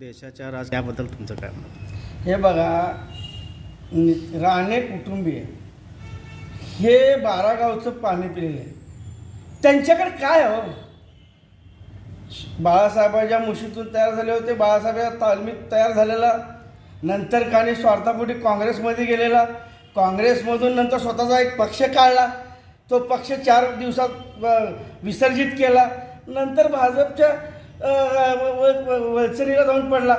देशाच्या त्याबद्दल तुमचं काय मत? हे बघा, राणे कुटुंबीय हे 12 गावचं पाणी पिलेलं आहे. त्यांच्याकडे काय हो, बाळासाहेबांच्या मुशीतून तयार झाले होते, बाळासाहेब तालमीत तयार झालेला, नंतर काही स्वार्थापोटी काँग्रेसमध्ये गेलेला, काँग्रेसमधून नंतर स्वतःचा एक पक्ष काढला, तो पक्ष 4 दिवसात विसर्जित केला, नंतर भाजपच्या वलचणीला जाऊन पडला.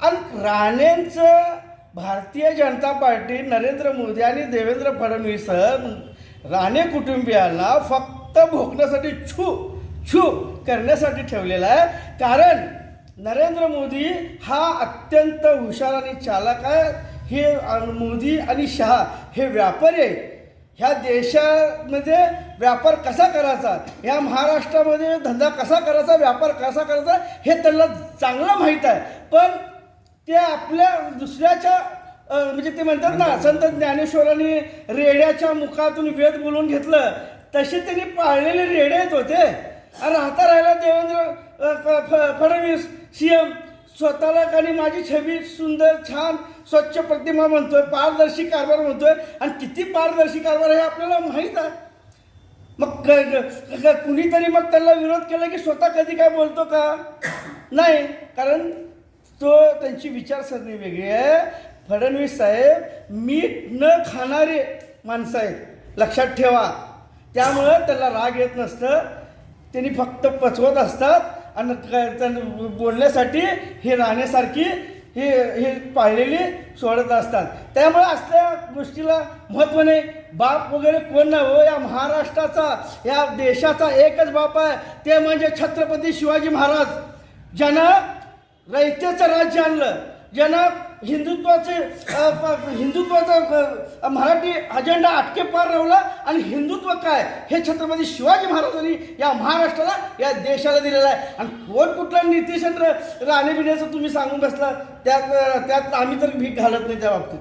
आणि राणेंचं भारतीय जनता पार्टी, नरेंद्र मोदी आणि देवेंद्र फडणवीस राणे कुटुंबियांना फक्त भोगण्यासाठी छू करण्यासाठी ठेवलेला आहे. कारण नरेंद्र मोदी हा अत्यंत हुशार आणि चालाक आहे. हे मोदी आणि शहा हे व्यापारी आहेत. ह्या देशामध्ये व्यापार कसा करायचा, ह्या महाराष्ट्रामध्ये धंदा कसा करायचा, व्यापार कसा करायचा हे त्यांना चांगलं माहीत आहे. पण ते आपल्या दुसऱ्याच्या म्हणजे ते म्हणतात ना, संत ज्ञानेश्वरांनी रेड्याच्या मुखातून वेद बोलून घेतलं, तसे त्यांनी पाळलेले रेडे आहेत होते. आणि आता राहिला देवेंद्र फडणवीस सीएम, स्वतःला आणि माझी छबी सुंदर छान स्वच्छ प्रतिमा म्हणतोय, पारदर्शी कारभार म्हणतोय. आणि किती पारदर्शी कारभार हे आपल्याला माहीत आहे. मग कुणीतरी मग त्याला विरोध केला की स्वतः कधी काय बोलतो का? नाही, कारण तो त्यांची विचारसरणी वेगळी आहे. फडणवीस साहेब मीठ न खाणारे माणसं आहेत, लक्षात ठेवा. त्यामुळं त्याला राग येत नसतं, त्यांनी फक्त पचवत असतात. आणि बोलण्यासाठी हे राहण्यासारखी हे पाळलेली सोडत असतात. त्यामुळे असल्या गोष्टीला महत्त्व नाही. बाप वगैरे कोण नाही हो, या महाराष्ट्राचा, या देशाचा एकच बाप आहे, ते म्हणजे छत्रपती शिवाजी महाराज, ज्यानं रयतेचं राज्य आणलं, ज्यानं हिंदुत्वाचा मराठी अजेंडा आटके पार रावला. आणि हिंदुत्व काय हे छत्रपती शिवाजी महाराजांनी या महाराष्ट्राला, या देशाला दिलेलं आहे. आणि कोण कुठला नितीश राणे बिण्याचं तुम्ही सांगून बसला, त्यात आम्ही तर भीक घालत नाही त्या बाबतीत.